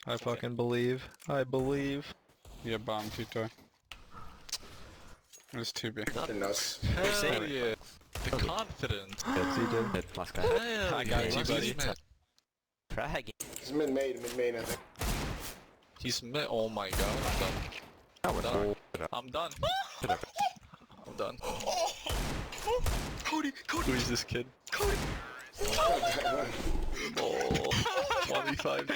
I fucking believe. I believe. Yeah, bomb, Tito. It's 2B. You're nuts. Hell yeah. The confidence. CJ. Last guy. Hell I got yeah. you, buddy. He's mid. Frag. He's mid-made, I think. He's mid. Oh my god. I'm done. I'm done. I'm done. Cody! Who is this kid? Cody! Oh, 1v5.